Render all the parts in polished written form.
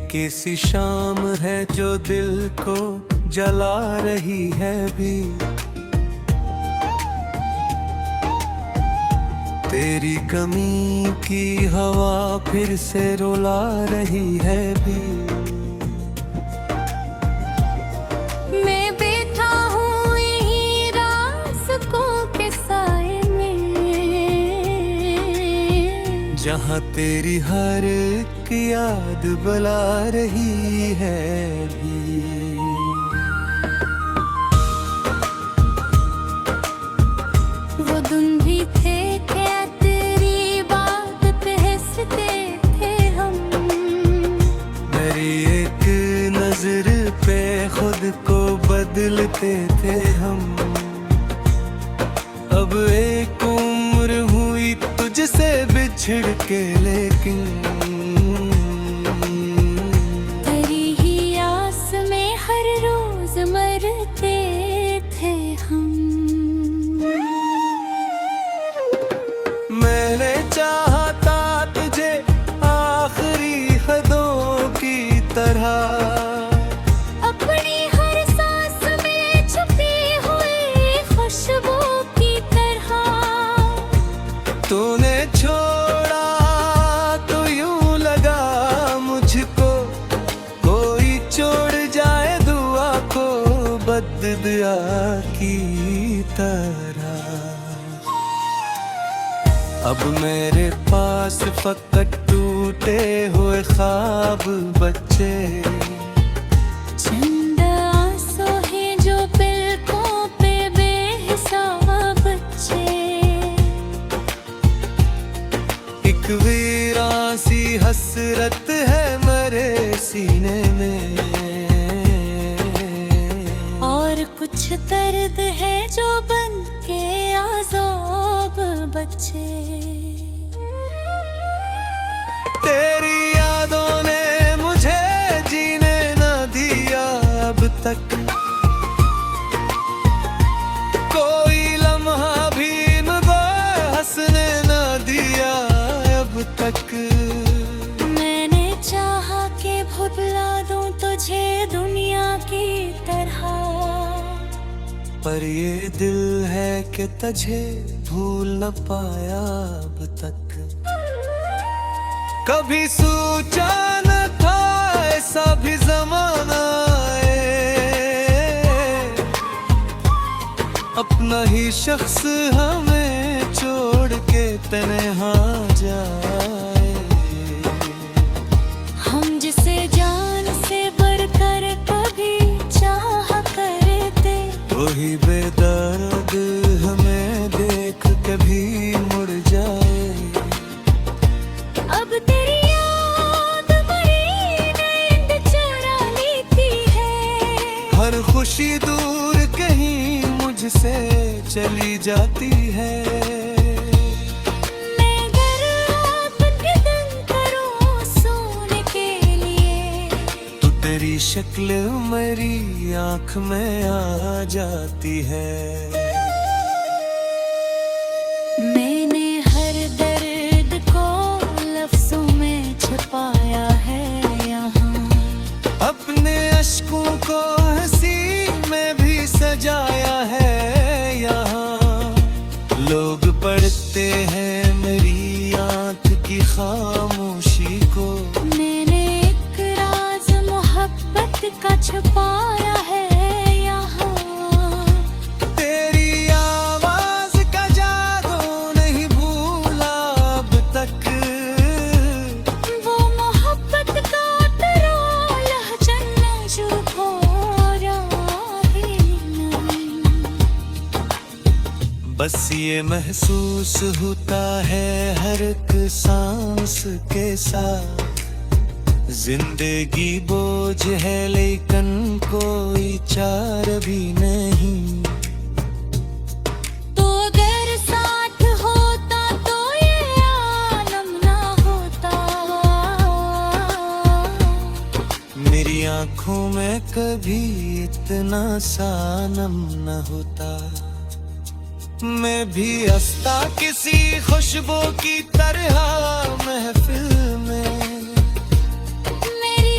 किसी शाम है जो दिल को जला रही है भी, तेरी कमी की हवा फिर से रुला रही है भी। मैं बैठा हूँ यहीं रास्कों के साए में, जहाँ तेरी हर एक याद बुला रही है भी। वो दिन भी थे क्या तेरी बात पे हंसते थे हम, मेरी एक नजर पे खुद को बदलते थे हम। अब एक उम्र हुई तुझसे बिछड़ के, लेकिन तेरी ही आस में हर रोज मरते थे हम। मैंने चाहा था तुझे आखिरी हदों की तरह, अपनी हर सांस में छुपी हुई खुशबू की तरह। तूने छोड़ा तो यूं लगा मुझको कोई छोड़ जाए दुआ को बददुआ की तरह। अब मेरे पास फकत टूटे हुए ख्वाब बच्चे, चंद आंसू हैं जो पलकों पे बेहिसाब बच्चे। एक वीरान सी हसरत है मेरे सीने में, और कुछ दर्द है जो बन के आज़ाब बच्चे। तेरी यादों ने मुझे जीने न दिया अब तक, कोई लम्हा भी मुझे हंसने न दिया अब तक। मैंने चाहा कि भुला दूं तुझे दुनिया की तरह, पर ये दिल है कि तुझे भूल न पाया अब तक। कभी सोचा न था ऐसा भी जमाना आए, अपना ही शख्स हमें छोड़ के तन्हा जाए। हम जिसे जान से बढ़कर कभी चाहा करते, वही बेदर्द हमें देख कभी मुड़ जाए। अब तेरी याद मेरी नींद चुरा लेती है, हर खुशी दूर कहीं मुझसे चली जाती है। मैं अगर आपके दिन करूं सोने के लिए, तो तेरी शक्ल मेरी आँख में आ जाती है। मैंने हर दर्द को लफ्जों में छुपाया है यहाँ, अपने अश्कों को हंसी में भी सजाया है यहाँ। लोग पढ़ते हैं मेरी आँख की खामोशी को, मैंने एक राज मोहब्बत का छुपाया है यहाँ। तेरी आवाज का जादू नहीं भूला अब तक, वो मोहब्बत का तेरा लहजन जो भोरा ही नहीं। बस ये महसूस होता है हर एक सांस के साथ, जिंदगी बोझ है लेकिन कोई चार भी नहीं। तो अगर साथ होता तो ये आलम ना होता, मेरी आंखों में कभी इतना सानम न होता। मैं भी हंसता किसी खुशबू की तरह महफिल में, मेरी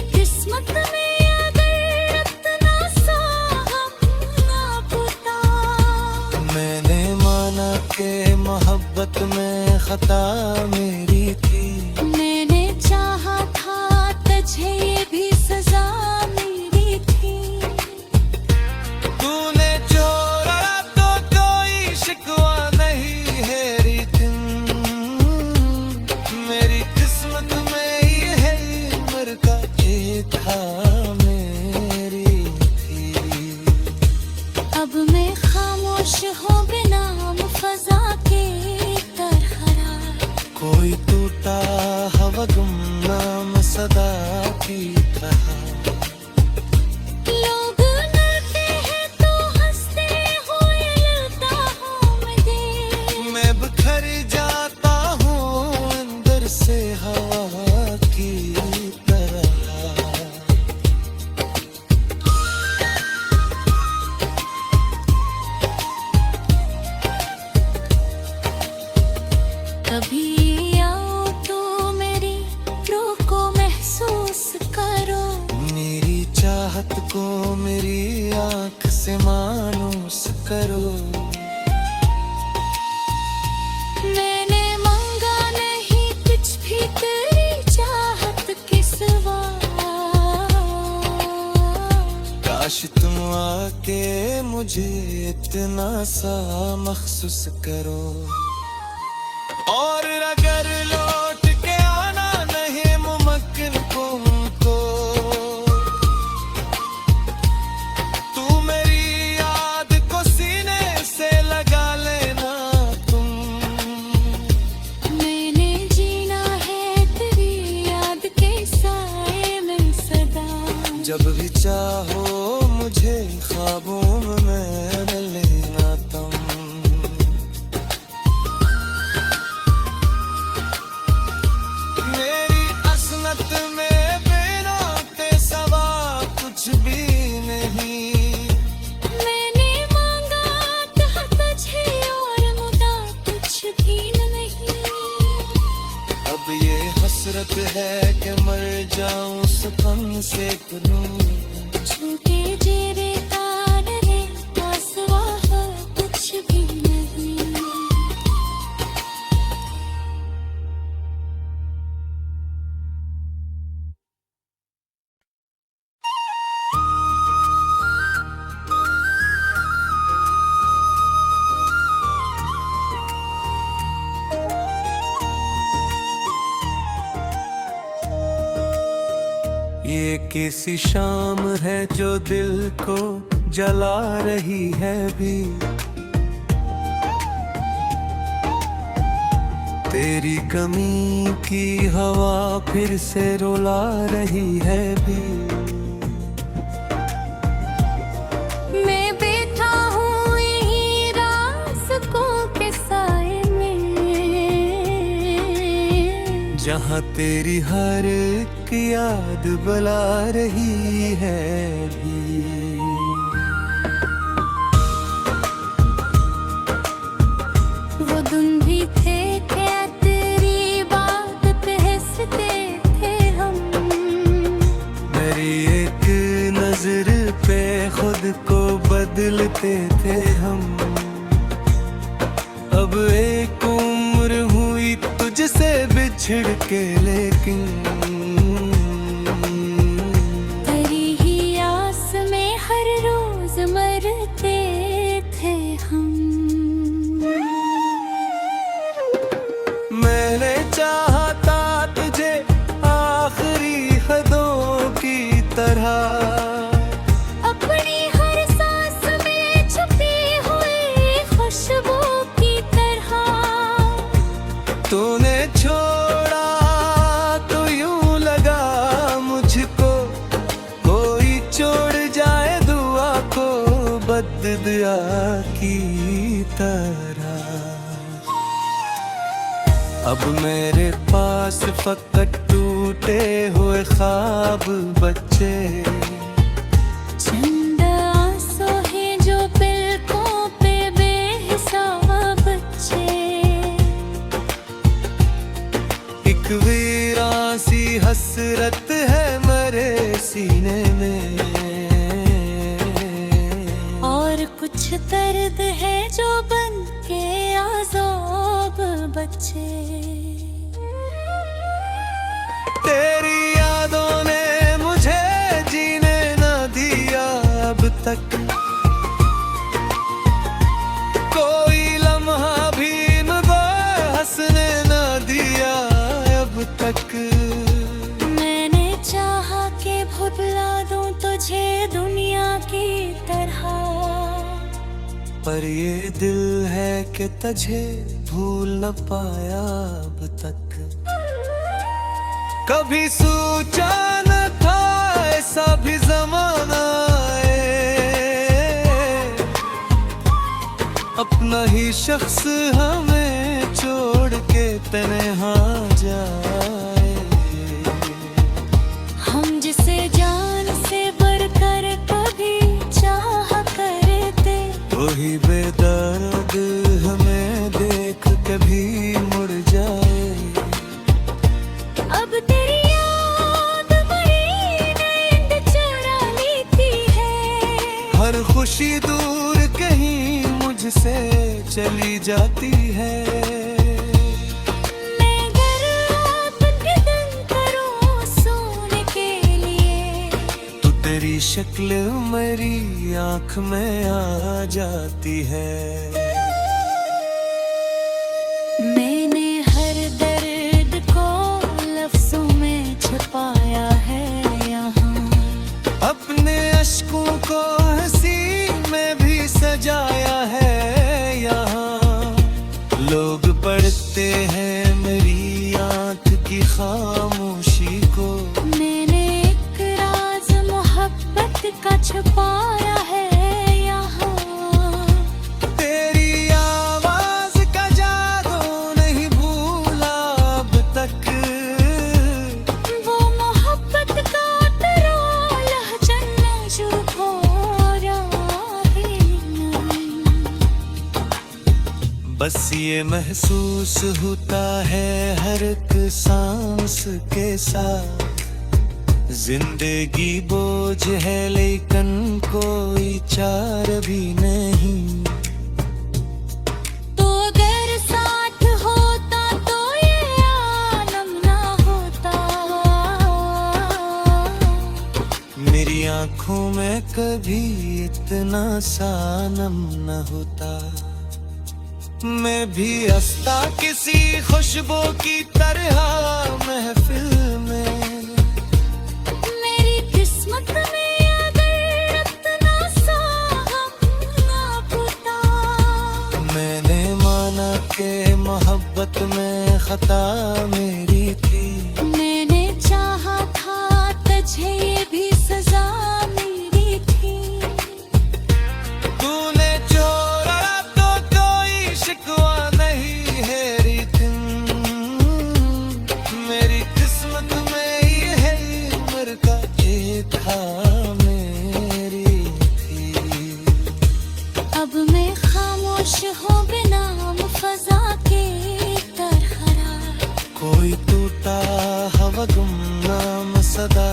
था मेरी थी। अब मैं खामोश हूँ बिना फजा के तरह, कोई टूटा हवा गुमनाम सदा की तरह। लोग लड़ते हैं तो हंसते हुए लड़ता हूँ मैं बिखर जाता हूँ अंदर से हवा की तरह। कभी आओ तो मेरी रूह को महसूस करो, मेरी चाहत को मेरी आँख से मानूस करो। मैंने मांगा नहीं कुछ भी तेरी चाहत के सिवा, काश तुम आके मुझे इतना सा महसूस करो। और अगर लौट के आना नहीं मुमकिन तुमको, तू मेरी याद को सीने से लगा लेना तुम। मैंने जीना है तेरी याद के साए में सदा, जब भी चाहो मुझे ख्वाबों में मिल लेना तुम। मेरी असनत में बिना ते सवा कुछ भी नहीं। मैंने मांगा था तुझे और मुदा कुछ भी नहीं। अब ये हसरत है कि मर जाऊं सपन से करूं। छूटे जेरे तारे आसवा कुछ भी नहीं। ये किसी शाम है जो दिल को जला रही है भी, तेरी कमी की हवा फिर से रुला रही है भी। मैं बैठा हूँ यहीं रास्कों के साए में, जहाँ तेरी हर एक याद बुला रही है भी। वो दिन भी थे क्या तेरी बात पे हंसते थे हम, मेरी एक नजर पे खुद को बदलते थे हम। अब एक उम्र हुई तुझसे बिछड़ के, लेकिन तेरी ही आस में हर रोज मरते थे हम। मैंने चाहा था तुझे आखिरी हदों की तरह, अपनी हर सांस में छुपी हुई खुशबू की तरह। तूने छोड़ा तो यूं लगा मुझको, कोई छोड़ जाए दुआ को बददुआ की तरह। अब मेरे पास फकत टूटे हुए ख्वाब बच्चे, चंद आंसू हैं जो पलकों पे बेहिसाब बच्चे। एक वीरान सी हसरत है मेरे सीने में, और कुछ दर्द है जो बन के आज़ाब बच्चे। तेरी यादों ने मुझे जीने न दिया अब तक, कोई लम्हा भी मुझे हंसने न दिया अब तक। मैंने चाहा कि बुला दूं तुझे दुनिया की तरह, पर ये दिल है कि तुझे भूल न पाया अब तक। कभी सोचा न था ऐसा भी जमाना आए, अपना ही शख्स हमें छोड़ के तन्हा जाए। हम जिसे जान से बढ़कर कभी चाह करते, वही बेदर्द हमें देख कभी मुड़ जाए। अब तेरी याद मेरी नींद चुरा लेती है, हर खुशी दूर कहीं मुझसे चली जाती है। मैं अगर अपने दिल करूं सोने के लिए, तू तेरी शक्ल मेरी आँख में आ जाती है। मैंने हर दर्द को लफ्जों में छुपाया है यहाँ, अपने अश्कों को हंसी में भी सजाया है यहाँ। लोग पढ़ते हैं मेरी आँख की खामोशी को, मैंने एक राज मोहब्बत का छुपाया है यहाँ। तेरी आवाज का जादू नहीं भूला अब तक, वो मोहब्बत का तेरा लहजा नजुक हो रहा है। बस ये महसूस होता है हर एक सांस के साथ, जिंदगी बोझ है लेकिन कोई चार भी नहीं। तो अगर साथ होता तो ये आलम ना होता, मेरी आंखों में कभी इतना सा नम न होता। मैं भी हंसता किसी खुशबू की तरह महफिल में, मेरी किस्मत में अगर इतना सा हम ना होता। मैंने माना कि मोहब्बत में खता मेरी थी, मैंने चाहा था तुझे ये भी सजा मेरी थी। तूने छोड़ा तो कोई शिकवा नहीं है रितिम, मेरी किस्मत में ये है उम्र का ये था मेरी थी। अब मैं खामोश हूँ बिना फजा के तरह, कोई टूटा हवा गुमनाम सदा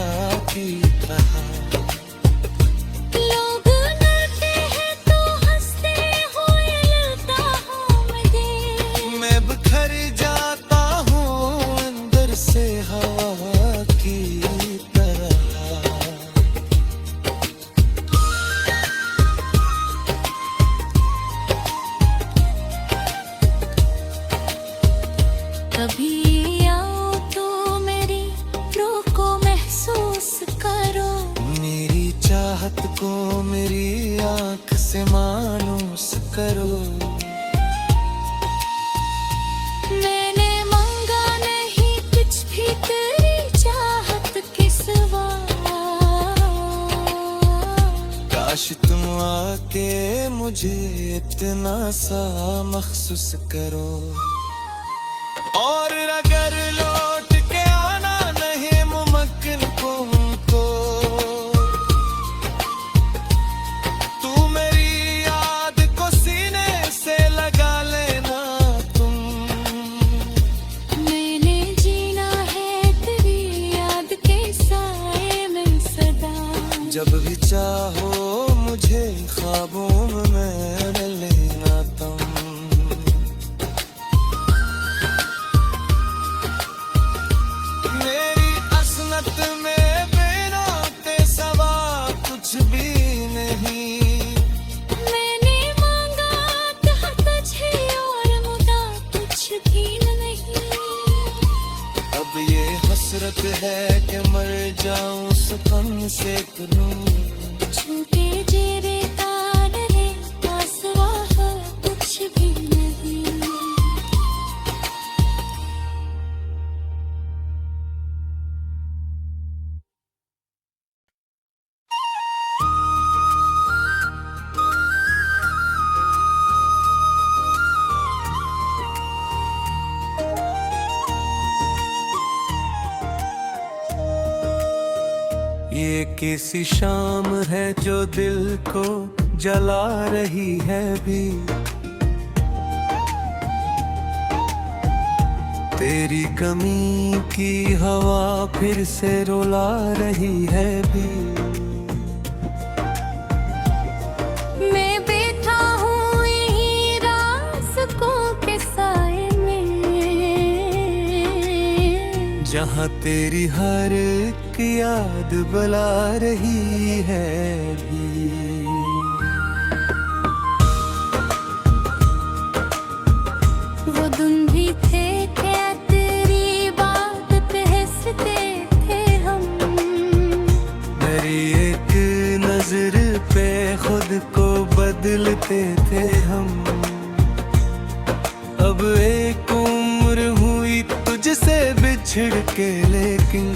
की तरह। लोग डरते हैं तो हंसते हुए लगता हूँ मैं बिखर जाता हूँ अंदर से हवा की तरह। कभी आओ तो मेरी रूह को महसूस करो, मेरी चाहत को मेरी आँख से मानूस करो। मैंने मांगा नहीं कुछ भी तेरी चाहत के सिवा, काश तुम आके मुझे इतना सा मखसूस करो। और अगर लौट के आना नहीं मुमकिन तुमको, तू मेरी याद को सीने से लगा लेना तुम। मैंने जीना है तेरी याद के साए में सदा, जब भी चाहो मुझे ख्वाबों में लेना तुम। मेरी असनत में बिना ते सवा कुछ भी नहीं। मैंने मांगा था तुझे और मुदा कुछ भी नहीं। अब ये हसरत है कि मर जाऊं सपन सेक लूं। छूटे जेरे तार है आसरा है कुछ भी नहीं। ये किसी शाम है जो दिल को जला रही है भी, तेरी कमी की हवा फिर से रुला रही है भी। मैं बैठा हूँ यहीं रास्कों के साए में, जहाँ तेरी हर एक याद बुला रही है भी। वो दिन भी थे क्या तेरी बात पे हंसते थे हम। मेरी एक नजर पे खुद को बदलते थे हम। अब एक उम्र हुई तुझसे बिछड़ के, लेकिन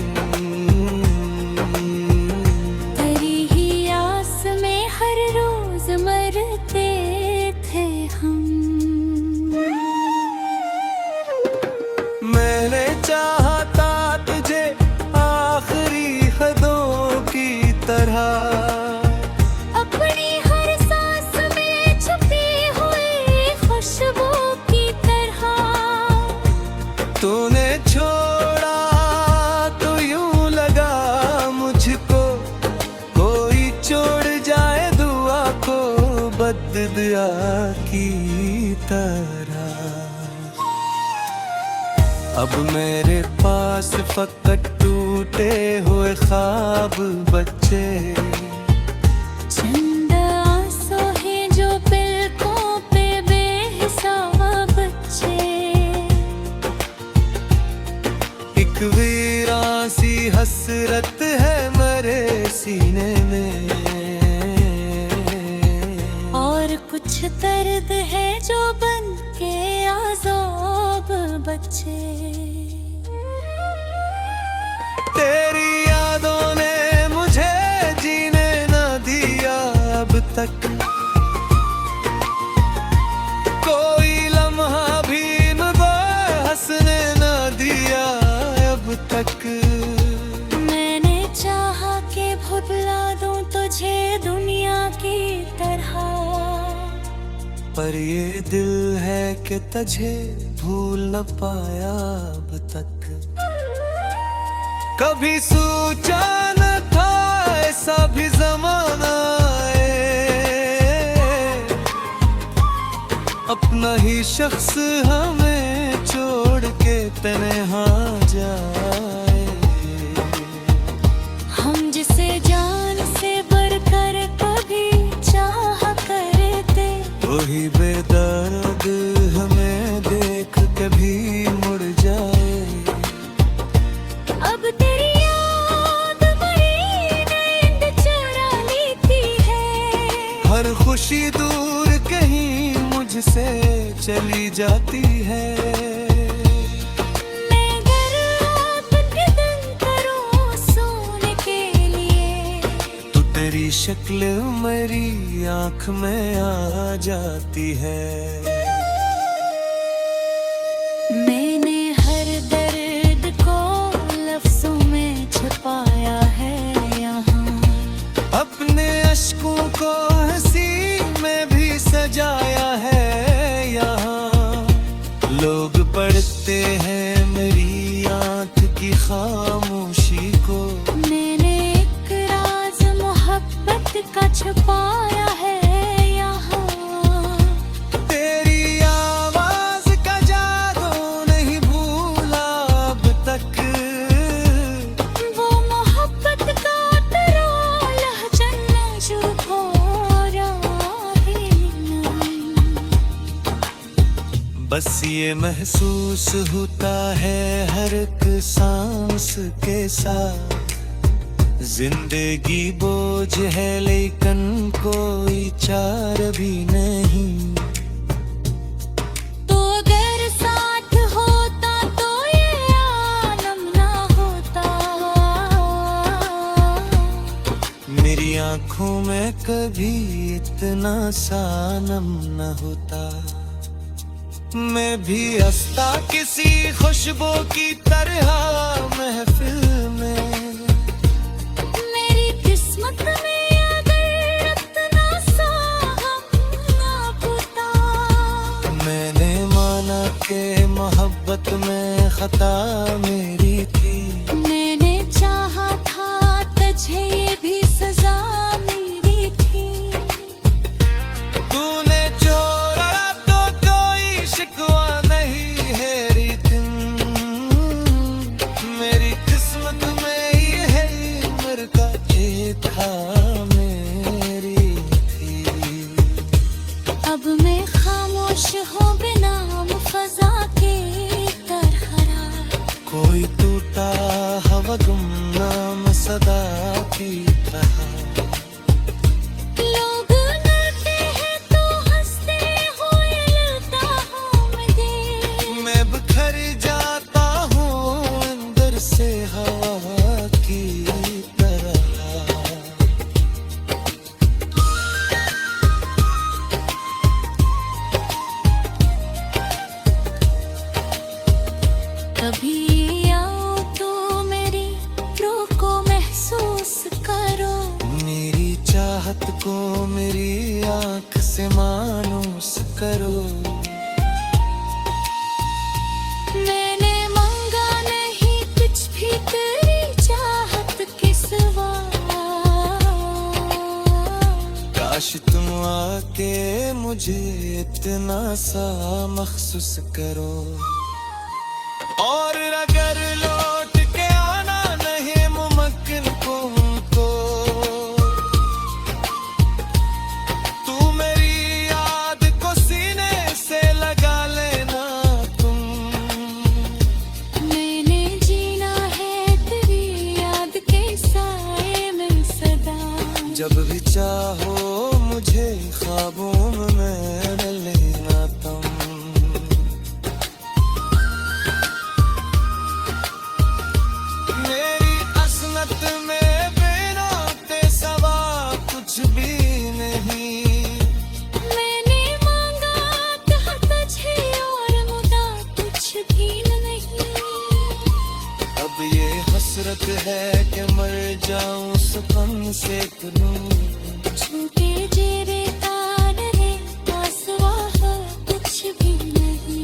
तेरी ही आस में हर रोज मरते थे हम। मैंने चाहा था तुझे आखिरी हदों की तरह, अपनी हर सांस में छुपी हुई खुशबू की तरह। तूने छोड़ा तो यूं लगा मुझको कोई छोड़ जाए दुआ को बददुआ की तरह। अब मेरे पास फकत टूटे हुए ख्वाब बच्चे, चंद आंसू हैं जो पलकों पे बेहिसाब बच्चे। एक वीरान सी हसरत है मेरे सीने में, और कुछ दर्द है जो बन के आज़ाब बच्चे। तेरी यादों ने मुझे जीने न दिया अब तक, कोई लम्हा भी मुझे हंसने न दिया अब तक। मैंने चाहा कि भुला दूं तुझे दुनिया की तरह, पर ये दिल है कि तुझे भूल न पाया अब तक। कभी सोचा न था ऐसा भी जमाना आए, अपना ही शख्स हमें छोड़ के तन्हा जाए। हम जिसे जान से बढ़कर कभी चाहा करते, वही बेदर्द हमें देख कभी मुड़ जाए। अब तेरी याद मेरी नींद चुरा लेती है। हर खुशी दूर कहीं मुझसे चली जाती है। मैं अगर अपने दिन करूं सोने के लिए, तो तेरी शक्ल मेरी आँख में आ जाती है। मैंने हर दर्द को लफ्जों में छुपाया है यहाँ, अपने अश्कों को हंसी में भी सजाया है यहाँ। लोग पढ़ते हैं मेरी आँख की खामोशी को, मैंने एक राज मोहब्बत का छुपाया है यहाँ। तेरी आवाज का जादू नहीं भूला अब तक, वो मोहब्बत का तेरा लहजा नाजुक हो रहा है नहीं। बस ये महसूस होता है हर एक सांस के साथ, जिंदगी बोझ है लेकिन कोई चार भी नहीं। तो अगर साथ होता तो ये आलम ना होता। मेरी आंखों में कभी इतना सनम न होता। मैं भी हंसता किसी खुशबू की तरह महफिल में। मेरी किस्मत में अगर इतना सा हम ना होता। मैंने माना कि मोहब्बत में खता मेरी थी। मैंने चाहा था तुझे ये भी सजा मेरी थी। तूने छोड़ा तो कोई शिकवा नहीं है रितिम। मेरी किस्मत में ये है उम्र का था मेरी थी। अब मैं खामोश हूँ बेनाम फजा के तरह। कोई टूटा हवा गुमनाम सदा की तरह। लोग लड़ते हैं तो हंसते हुए लड़ता हूँ मैं बिखर जाता हूँ अंदर से हवा की तरह। कभी आओ तो मेरी रूह को महसूस करो। मेरी चाहत को मेरी आंख से मानूस करो। मैंने मांगा नहीं कुछ भी तेरी चाहत के सिवा। काश तुम आके मुझे इतना सा महसूस करो। और अगर लौट के आना नहीं मुमकिन तुमको, तू मेरी याद को सीने से लगा लेना तुम। मैंने जीना है तेरी याद के साए में सदा। जब भी चाहो मुझे ख्वाबों में लेना तुम। मेरी असनत में बिना ते सवा कुछ भी नहीं। मैंने मांगा था तुझे और मुदा कुछ भी नहीं। अब ये हसरत है कि मर जाऊं सुकून से तुम। छूटे जेरे तार रे आसवा कुछ भी नहीं।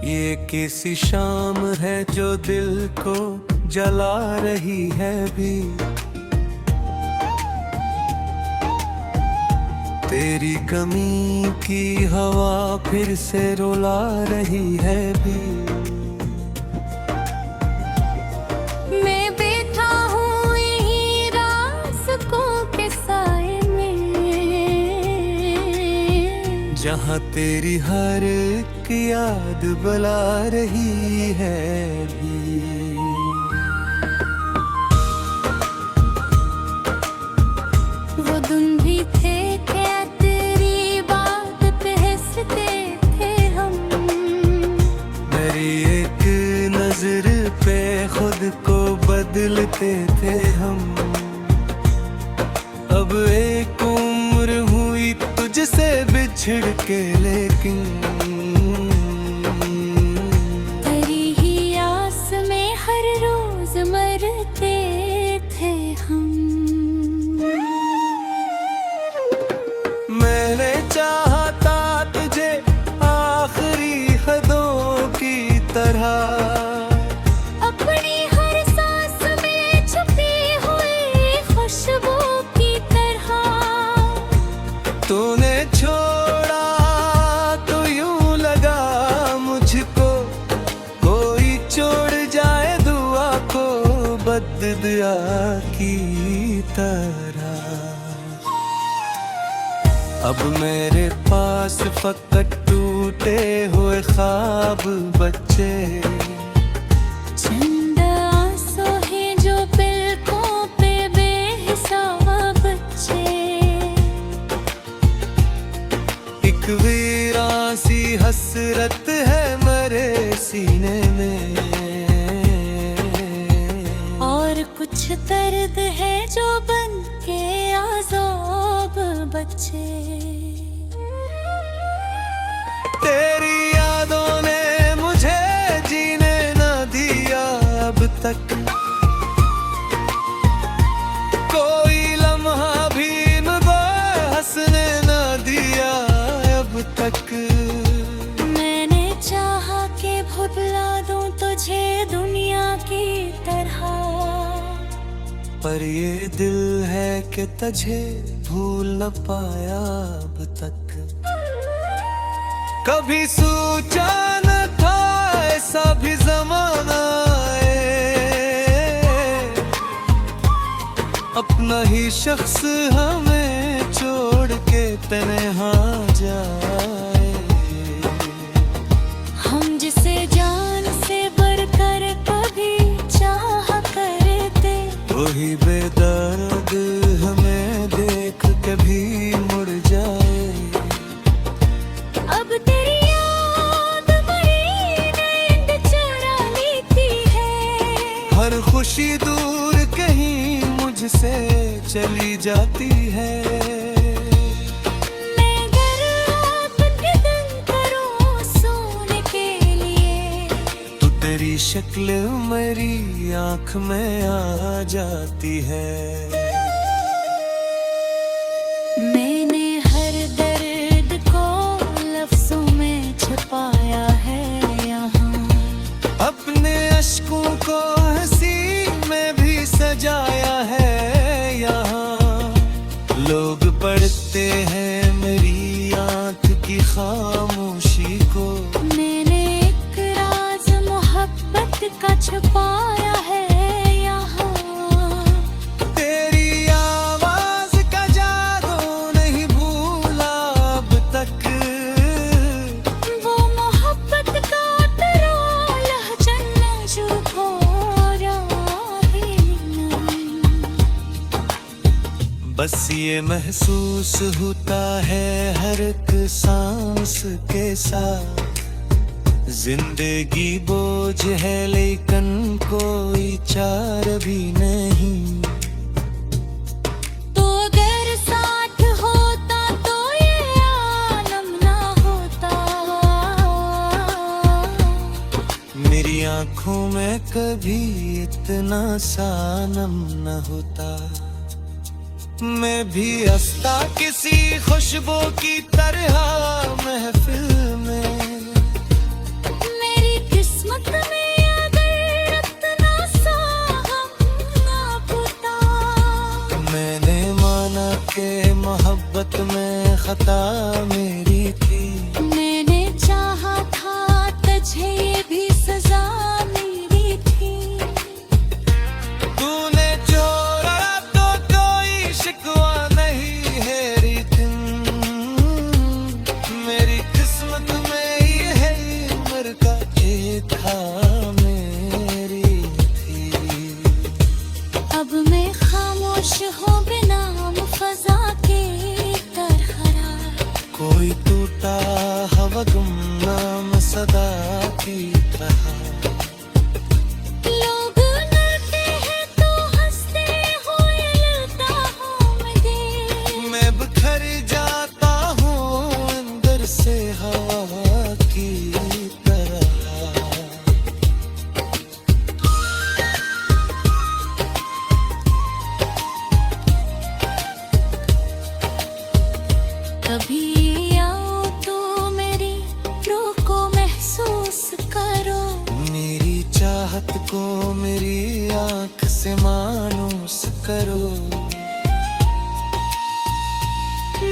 ये किसी शाम है जो दिल को जला रही है भी। तेरी कमी की हवा फिर से रुला रही है भी। मैं बैठा हूँ यहीं रास्कों के साए में। जहाँ तेरी हर एक याद बुला रही है भी। वो दिन भी थे क्या तेरी बात पे हंसते थे हम। मेरी एक नजर पे खुद को बदलते थे हम। अब एक उम्र हुई तुझसे बिछड़ के लेकिन तेरी ही आस में हर रोज मरते थे हम। मैंने चाहता तुझे आखिरी हदों की तरह। अपनी हर सांस में छुपी हुई खुशबू की तरह। तूने छोड़ा तो यूं लगा दिया की तरह। अब मेरे पास फकत टूटे हुए ख्वाब बच्चे, चंद आंसू हैं जो पलकों पे बेहिसाब बच्चे। एक वीरान सी हसरत है मेरे सीने में, और कुछ दर्द है जो बन के आज़ाब बच्चे। तेरी यादों ने मुझे जीने न दिया अब तक, कोई लम्हा भी मुझे हंसने न दिया अब तक। मैंने चाहा कि भुला दूं तुझे दुनिया की तरह, पर ये दिल है कि तुझे भूल न पाया अब तक। कभी सोचा न था ऐसा भी ज़माना आए, अपना ही शख्स हमें छोड़ के तन्हा जाए। हम जिसे जान से बढ़कर कभी चाहा करते, वही बेदर्द हमें देख के भी मुड़ जाए। अब तेरी याद मेरी नींद चुरा लेती है, हर खुशी दूर कहीं मुझसे चली जाती है। मैं अगर अपने दिल करूं सोने के लिए, तू तेरी शक्ल मेरी आँख में आ जाती है। मैंने हर दर्द को लफ्जों में छुपाया है यहाँ, अपने अश्कों को हंसी में भी सजाया है यहाँ। लोग पढ़ते हैं मेरी आँख की खामोशी को, मैंने एक राज मोहब्बत का छुपाया है यहाँ। तेरी आवाज का जादू नहीं भूला अब तक, वो मोहब्बत का तेरा लहजन जो खोया ही नहीं। बस ये महसूस होता है हर एक सांस के साथ, जिंदगी बोझ है लेकिन कोई चार भी नहीं। तो अगर साथ होता तो ये आलम ना होता, मेरी आंखों में कभी इतना सानम न होता। मैं भी हंसता किसी खुशबू की तरह महफिल में, मेरी किस्मत में अगर इतना सा हम ना होता। मैंने माना कि मोहब्बत में खता मेरी थी, मैंने चाहा था तुझे ये भी सजा मेरी थी। तूने छोड़ा तो कोई शिकवा नहीं है रितम, मेरी किस्मत में ये है उम्र का ये था मेरी थी। अब मैं खामोश हूँ बिना फजा के तरह, कोई टूटा हवा गुमनाम सदा की तरह। लोग लड़ते हैं तो हंसते हुए लड़ता हूँ मैं दिल। मैं बिखर जाता हूँ अंदर से हवा की तरह। कभी आओ तो मेरी रूह को महसूस करो, मेरी चाहत को मेरी आँख से मानूस करो।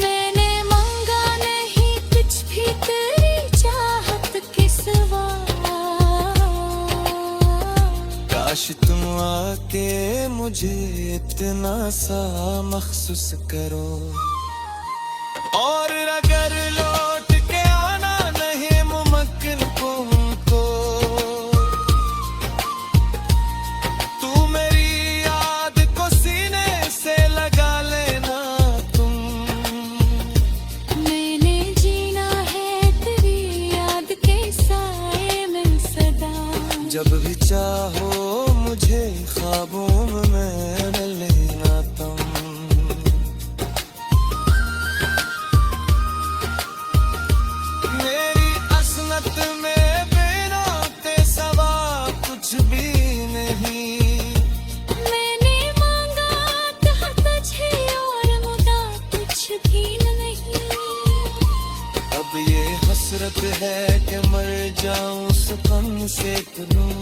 मैंने मांगा नहीं कुछ भी तेरी चाहत के सिवा, काश तुम आके मुझे इतना सा महसूस करो। और अगर लौट के आना नहीं मुमकिन तुमको, तू मेरी याद को सीने से लगा लेना तुम। मैंने जीना है तेरी याद के साए में सदा। जब भी चाहो मुझे ख्वाबों में मिल लेना तुम। मेरी असनत में बिना ते सवा कुछ भी नहीं। मैंने मांगा था तुझे और मुदा कुछ भी नहीं। अब ये हसरत है कि मर जाऊं सितम से तुम।